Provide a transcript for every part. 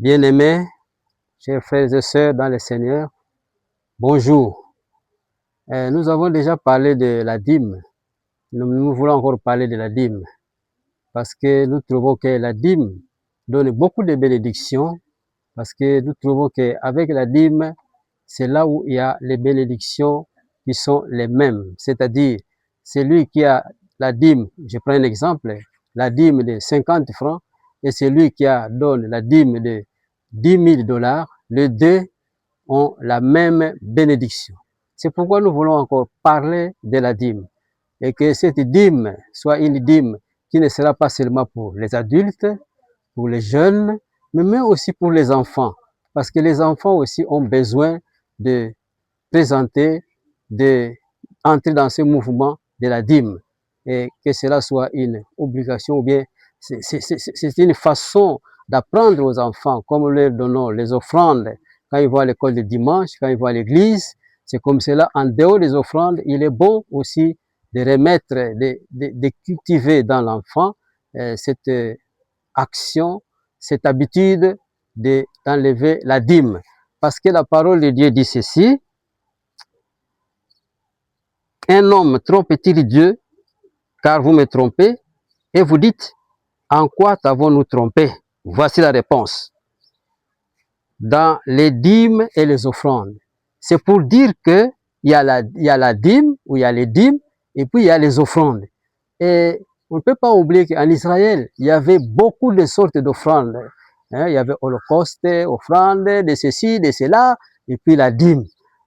Bien-aimés, chers frères et sœurs dans le Seigneur, bonjour. Nous avons déjà parlé de la dîme. Nous voulons encore parler de la dîme parce que nous trouvons que la dîme donne beaucoup de bénédictions parce que nous trouvons qu'avec la dîme, c'est là où il y a les bénédictions qui sont les mêmes. C'est-à-dire, celui qui a la dîme, je prends un exemple, la dîme de 50 francs et celui qui donne la dîme de 10 000 $, les deux ont la même bénédiction. C'est pourquoi nous voulons encore parler de la dîme et que cette dîme soit une dîme qui ne sera pas seulement pour les adultes, pour les jeunes, mais même aussi pour les enfants. Parce que les enfants aussi ont besoin de présenter, d'entrer dans ce mouvement de la dîme et que cela soit une obligation ou bien c'est une façon d'apprendre aux enfants, comme nous leur donnons les offrandes quand ils vont à l'école de dimanche, quand ils vont à l'église. C'est comme cela, en dehors des offrandes, il est bon aussi de remettre, de cultiver dans l'enfant cette action, cette habitude d'enlever la dîme. Parce que la parole de Dieu dit ceci: un homme trompe-t-il Dieu, car vous me trompez, et vous dites, en quoi t'avons-nous trompé? Voici la réponse. Dans les dîmes et les offrandes. C'est pour dire que il y a la dîme, ou il y a les dîmes, et puis il y a les offrandes. Et on ne peut pas oublier qu'en Israël, il y avait beaucoup de sortes d'offrandes. Il y avait holocauste, offrande, de ceci, de cela, et puis la dîme.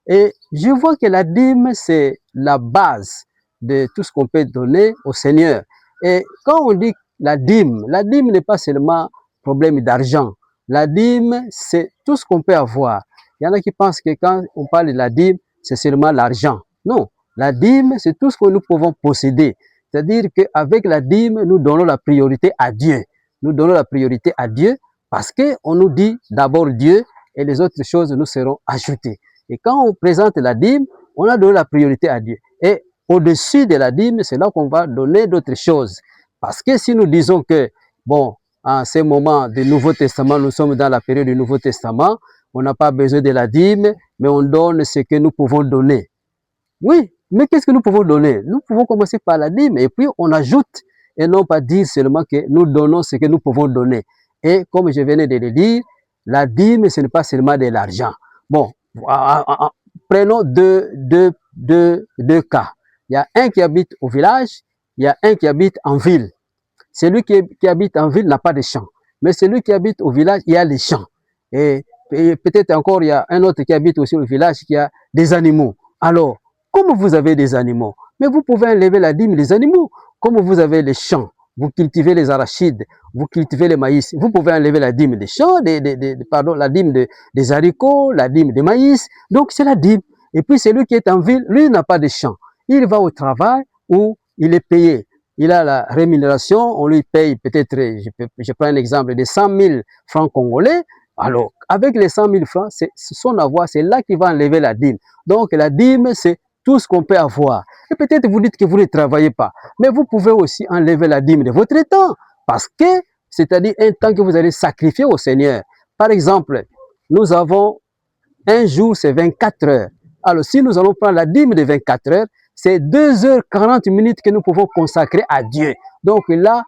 Et je vois que la dîme, c'est la base de tout ce qu'on peut donner au Seigneur. Et quand on dit la dîme n'est pas seulement problème d'argent. La dîme, c'est tout ce qu'on peut avoir. Il y en a qui pensent que quand on parle de la dîme, c'est seulement l'argent. Non, la dîme, c'est tout ce que nous pouvons posséder. C'est-à-dire qu'avec la dîme, nous donnons la priorité à Dieu. Nous donnons la priorité à Dieu parce qu'on nous dit d'abord Dieu et les autres choses nous seront ajoutées. Et quand on présente la dîme, on a donné la priorité à Dieu. Et au-dessus de la dîme, c'est là qu'on va donner d'autres choses. Parce que si nous disons que, bon, en ce moment du Nouveau Testament, nous sommes dans la période du Nouveau Testament, on n'a pas besoin de la dîme, mais on donne ce que nous pouvons donner. Oui, mais qu'est-ce que nous pouvons donner? Nous pouvons commencer par la dîme et puis on ajoute et non pas dire seulement que nous donnons ce que nous pouvons donner. Et comme je venais de le dire, la dîme, ce n'est pas seulement de l'argent. Bon, prenons deux cas. Il y a un qui habite au village, il y a un qui habite en ville. Celui qui habite en ville n'a pas de champ. Mais celui qui habite au village, il y a les champs. Et peut-être encore, il y a un autre qui habite aussi au village qui a des animaux. Alors, comme vous avez des animaux, mais vous pouvez enlever la dîme des animaux. Comme vous avez les champs, vous cultivez les arachides, vous cultivez les maïs, vous pouvez enlever la dîme des champs, pardon, la dîme des haricots, la dîme des maïs. Donc, c'est la dîme. Et puis, celui qui est en ville, lui, n'a pas de champ. Il va au travail où il est payé. Il a la rémunération, on lui paye peut-être, je prends un exemple, de 100 000 francs congolais. Alors, avec les 100 000 francs, c'est son avoir, c'est là qu'il va enlever la dîme. Donc, la dîme, c'est tout ce qu'on peut avoir. Et peut-être vous dites que vous ne travaillez pas, mais vous pouvez aussi enlever la dîme de votre temps, parce que, c'est-à-dire un temps que vous allez sacrifier au Seigneur. Par exemple, nous avons un jour, c'est 24 heures. Alors, si nous allons prendre la dîme de 24 heures, c'est 2h40 que nous pouvons consacrer à Dieu. Donc là,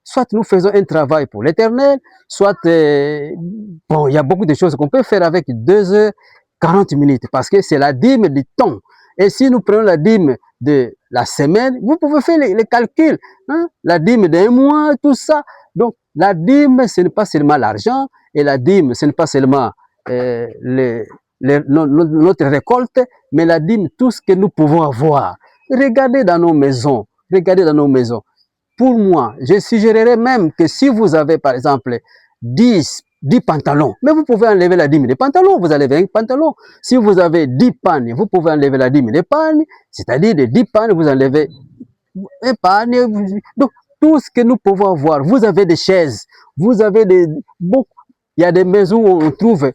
soit nous faisons un travail pour l'Éternel, soit, bon, il y a beaucoup de choses qu'on peut faire avec 2h40 parce que c'est la dîme du temps. Et si nous prenons la dîme de la semaine, vous pouvez faire les calculs, hein? La dîme d'un mois, tout ça. Donc, la dîme, ce n'est pas seulement l'argent, et la dîme, ce n'est pas seulement notre récolte, mais la dîme, tout ce que nous pouvons avoir. Regardez dans nos maisons, regardez dans nos maisons. Pour moi, je suggérerais même que si vous avez, par exemple, 10 pantalons, mais vous pouvez enlever la dîme des pantalons, vous enlevez un pantalon. Si vous avez 10 pagnes, vous pouvez enlever la dîme des pagnes, c'est-à-dire de 10 pagnes, vous enlevez un pagne. Donc, tout ce que nous pouvons avoir, vous avez des chaises, vous avez il y a des maisons où on trouve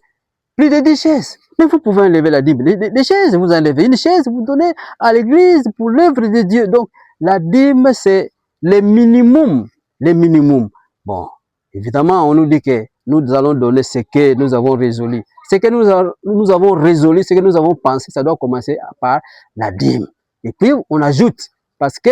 plus de 10 chaises. Mais vous pouvez enlever la dîme des chaises, vous enlevez une chaise, vous donnez à l'église pour l'œuvre de Dieu. Donc, la dîme, c'est le minimum. Le minimum. Bon, évidemment, on nous dit que nous allons donner ce que nous avons résolu. Ce que nous avons résolu, ce que nous avons pensé, ça doit commencer par la dîme. Et puis, on ajoute, parce que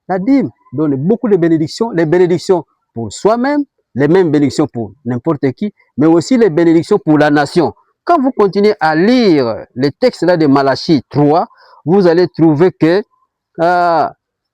la dîme donne beaucoup de bénédictions, les bénédictions pour soi-même, les mêmes bénédictions pour n'importe qui, mais aussi les bénédictions pour la nation. Quand vous continuez à lire les textes là de Malachie 3, vous allez trouver que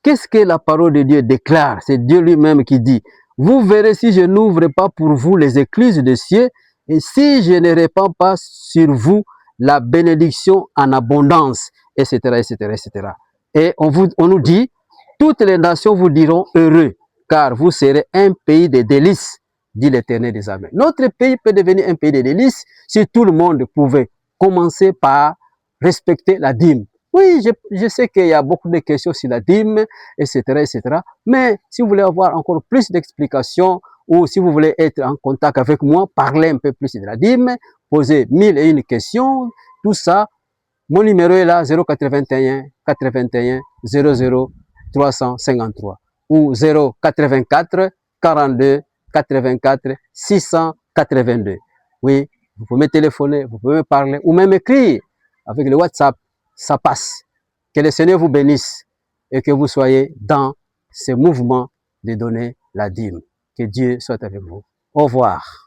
qu'est-ce que la parole de Dieu déclare? C'est Dieu lui-même qui dit, vous verrez si je n'ouvre pas pour vous les écluses des cieux et si je ne répands pas sur vous la bénédiction en abondance, etc., etc., etc. Et on nous dit, toutes les nations vous diront heureux, car vous serez un pays de délices, dit l'Éternel des armées. Notre pays peut devenir un pays de délices si tout le monde pouvait commencer par respecter la dîme. Oui, je sais qu'il y a beaucoup de questions sur la dîme, etc., etc. Mais si vous voulez avoir encore plus d'explications ou si vous voulez être en contact avec moi, parler un peu plus de la dîme, poser 1001 questions, tout ça, mon numéro est là, 081 81 00 353 ou 084 42 84 682. Oui, vous pouvez me téléphoner, vous pouvez me parler ou même écrire avec le WhatsApp, ça passe. Que le Seigneur vous bénisse et que vous soyez dans ce mouvement de donner la dîme. Que Dieu soit avec vous. Au revoir.